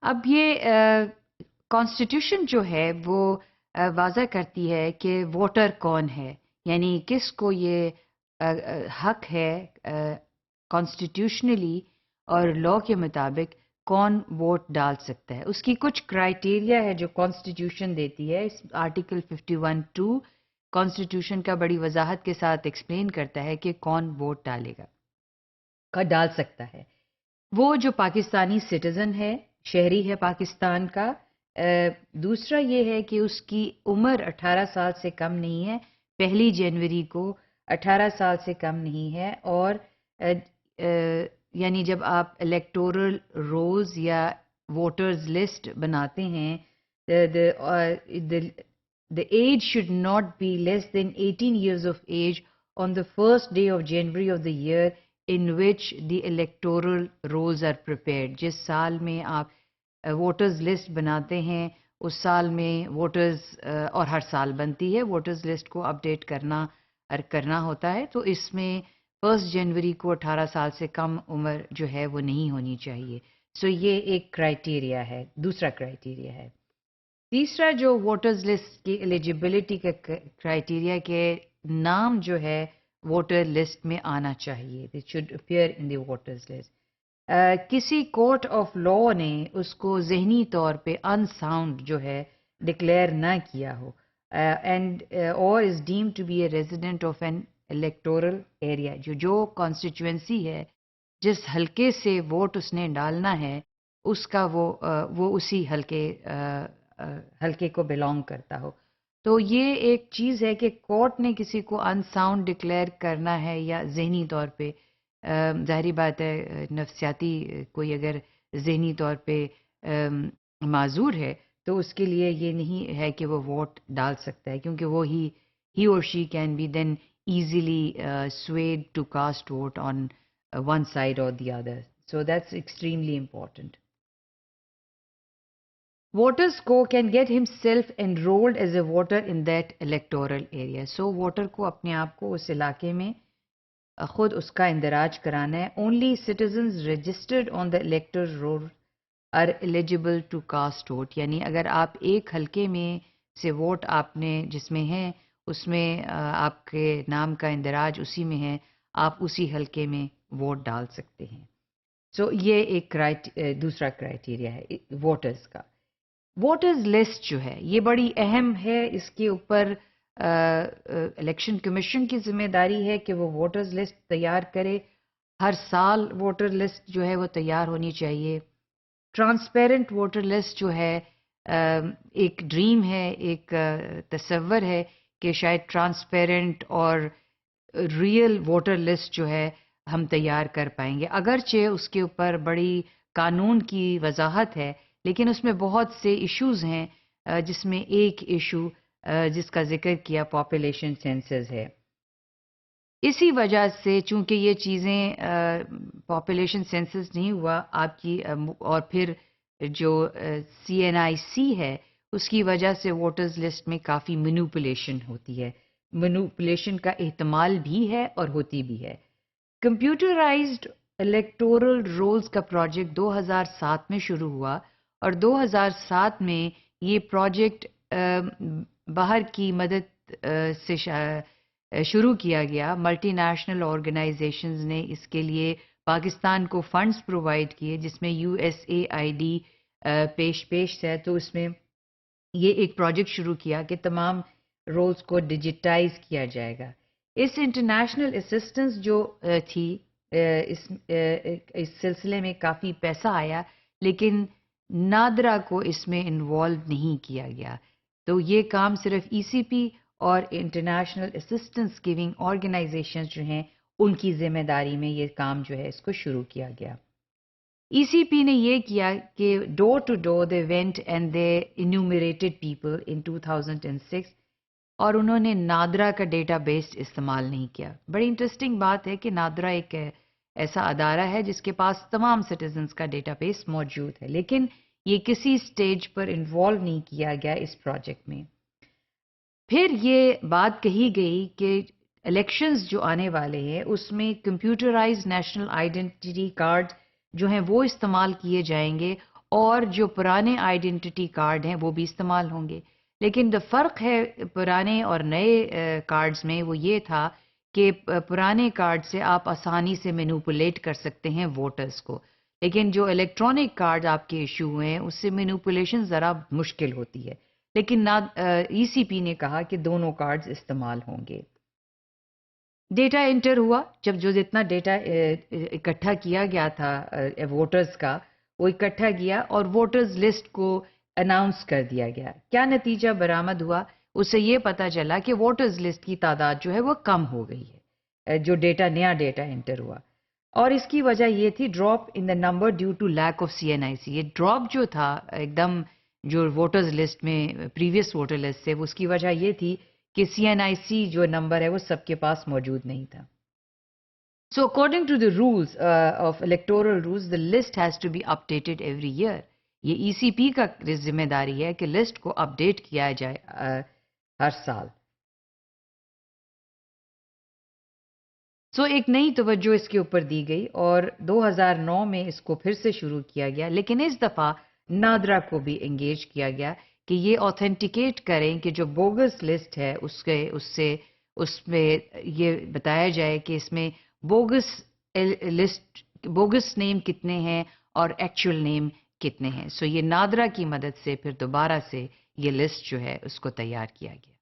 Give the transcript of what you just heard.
اب یہ کانسٹیٹیوشن جو ہے وہ واضح کرتی ہے کہ ووٹر کون ہے، یعنی کس کو یہ حق ہے کانسٹیٹیوشنلی اور لاء کے مطابق کون ووٹ ڈال سکتا ہے۔ اس کی کچھ کرائیٹیریا ہے جو کانسٹیٹیوشن دیتی ہے۔ اس آرٹیکل 51(2) کانسٹیٹیوشن کا بڑی وضاحت کے ساتھ ایکسپلین کرتا ہے کہ کون ووٹ ڈال سکتا ہے۔ وہ جو پاکستانی سٹیزن ہے، شہری ہے پاکستان کا۔ دوسرا یہ ہے کہ اس کی عمر 18 سال سے کم نہیں ہے، 1 جنوری کو 18 سال سے کم نہیں ہے، اور یعنی جب آپ الیکٹورل رولز یا ووٹرز لسٹ بناتے ہیں the age should not be less than 18 years of age on the first day of January of the year in which the electoral rolls are prepared۔ جس سال میں آپ ووٹرز لسٹ بناتے ہیں اس سال میں ووٹرز، اور ہر سال بنتی ہے، ووٹرز لسٹ کو اپڈیٹ کرنا ہوتا ہے، تو اس میں 1 جنوری کو 18 سال سے کم عمر جو ہے وہ نہیں ہونی چاہیے۔ سو یہ ایک کرائیٹیریا ہے، دوسرا کرائیٹیریا ہے۔ تیسرا جو ووٹرز لسٹ کی ایلیجیبلٹی کا کرائیٹیریا کہ نام جو ہے ووٹر لسٹ میں آنا چاہیے، it should appear in the voters list۔ کسی کورٹ آف لاء نے اس کو ذہنی طور پہ انساؤنڈ جو ہے ڈکلیئر نہ کیا ہو اینڈ اور is deemed to be a resident of an electoral area, جو کانسٹیچوئنسی ہے، جس حلقے سے ووٹ اس نے ڈالنا ہے، اس کا وہ اسی حلقے کو بلانگ کرتا ہو۔ تو یہ ایک چیز ہے کہ کورٹ نے کسی کو انساؤنڈ ڈکلیئر کرنا ہے یا ذہنی طور پہ، ظاہری بات ہے نفسیاتی کوئی اگر ذہنی طور پہ معذور ہے تو اس کے لیے یہ نہیں ہے کہ وہ ووٹ ڈال سکتا ہے، کیونکہ وہ ہی اور she can be then easily swayed to cast vote on one side or the other. So that's extremely important. Voters can get himself enrolled as a voter in that electoral area. So voter کو اپنے آپ کو اس علاقے میں خود اس کا اندراج کرانا ہے۔ Only citizens registered on the electoral roll are eligible to cast vote۔ یعنی اگر آپ ایک حلقے میں سے ووٹ آپ نے جس میں ہیں اس میں آپ کے نام کا اندراج اسی میں ہے، آپ اسی حلقے میں ووٹ ڈال سکتے ہیں۔ سو یہ ایک دوسرا کرائیٹیریا ہے ووٹرز کا۔ ووٹرز لسٹ جو ہے یہ بڑی اہم ہے، اس کے اوپر الیکشن کمیشن کی ذمہ داری ہے کہ وہ ووٹرز لسٹ تیار کرے۔ ہر سال ووٹر لسٹ جو ہے وہ تیار ہونی چاہیے۔ ٹرانسپیرنٹ ووٹر لسٹ جو ہے ایک ڈریم ہے، ایک تصور ہے کہ شاید ٹرانسپیرنٹ اور ریئل ووٹر لسٹ جو ہے ہم تیار کر پائیں گے، اگرچہ اس کے اوپر بڑی قانون کی وضاحت ہے، لیکن اس میں بہت سے ایشوز ہیں، جس میں ایک ایشو جس کا ذکر کیا پاپولیشن سینسس ہے۔ اسی وجہ سے چونکہ یہ چیزیں پاپولیشن سینسس نہیں ہوا آپ کی، اور پھر جو CNIC ہے اس کی وجہ سے ووٹرز لسٹ میں کافی مینوپولیشن ہوتی ہے، مینوپولیشن کا احتمال بھی ہے اور ہوتی بھی ہے۔ کمپیوٹرائزڈ الیکٹورل رولز کا پروجیکٹ 2007 میں شروع ہوا، اور 2007 میں یہ پروجیکٹ باہر کی مدد سے شروع کیا گیا۔ ملٹی نیشنل آرگنائزیشنز نے اس کے لیے پاکستان کو فنڈز پرووائڈ کیے، جس میں USAID پیش ہے، تو اس میں یہ ایک پروجیکٹ شروع کیا کہ تمام رولز کو ڈیجیٹائز کیا جائے گا۔ اس انٹرنیشنل اسسٹنس جو تھی اس سلسلے میں کافی پیسہ آیا، لیکن نادرا کو اس میں انوالو نہیں کیا گیا، تو یہ کام صرف ECP اور انٹرنیشنل اسسٹنس گیونگ آرگنائزیشنز جو ہیں ان کی ذمہ داری میں یہ کام جو ہے اس کو شروع کیا گیا۔ ECP نے یہ کیا کہ door to door they went and they enumerated people in 2006، اور انہوں نے نادرا کا ڈیٹا بیس استعمال نہیں کیا۔ بڑی انٹرسٹنگ بات ہے کہ نادرا ایک ایسا ادارہ ہے جس کے پاس تمام سٹیزنز کا ڈیٹا بیس موجود ہے، لیکن یہ کسی سٹیج پر انوالو نہیں کیا گیا اس پروجیکٹ میں۔ پھر یہ بات کہی گئی کہ الیکشنز جو آنے والے ہیں اس میں کمپیوٹرائز نیشنل آئیڈینٹی کارڈ جو ہیں وہ استعمال کیے جائیں گے، اور جو پرانے آئیڈینٹی کارڈ ہیں وہ بھی استعمال ہوں گے. لیکن جو فرق ہے پرانے اور نئے کارڈز میں وہ یہ تھا کہ پرانے کارڈ سے آپ آسانی سے مینوپولیٹ کر سکتے ہیں ووٹرز کو، لیکن جو الیکٹرانک کارڈ آپ کے ایشو ہوئے ہیں اس سے مینوپولیشن ذرا مشکل ہوتی ہے. لیکن ای سی پی نے کہا کہ دونوں کارڈز استعمال ہوں گے. ڈیٹا انٹر ہوا، جو جتنا ڈیٹا اکٹھا کیا گیا تھا ووٹرز کا وہ اکٹھا کیا اور ووٹرز لسٹ کو اناؤنس کر دیا گیا. کیا نتیجہ برآمد ہوا؟ اس سے یہ پتا چلا کہ ووٹرز لسٹ کی تعداد جو ہے وہ کم ہو گئی ہے، جو نیا ڈیٹا انٹر ہوا. اور اس کی وجہ یہ تھی drop in the number due to lack of C N I C. یہ ڈراپ جو تھا ایک دم جو ووٹرز لسٹ میں پریویس ووٹر لسٹ سے، اس کی وجہ یہ تھی کہ سی این آئی سی جو نمبر ہے وہ سب کے پاس موجود نہیں تھا. So according to the rules of electoral rules, the list has to be updated every year. یہ ای سی پی کا ذمہ داری ہے کہ لسٹ کو اپڈیٹ کیا جائے ہر سال. ایک نئی توجہ اس کے اوپر دی گئی اور 2009 میں اس کو پھر سے شروع کیا گیا، لیکن اس دفعہ نادرا کو بھی انگیج کیا گیا کہ یہ آتھینٹیکیٹ کریں کہ جو بوگس لسٹ ہے اس میں یہ بتایا جائے کہ اس میں بوگس نیم کتنے ہیں اور ایکچوئل نیم کتنے ہیں. یہ نادرا کی مدد سے پھر دوبارہ سے یہ لسٹ جو ہے اس کو تیار کیا گیا.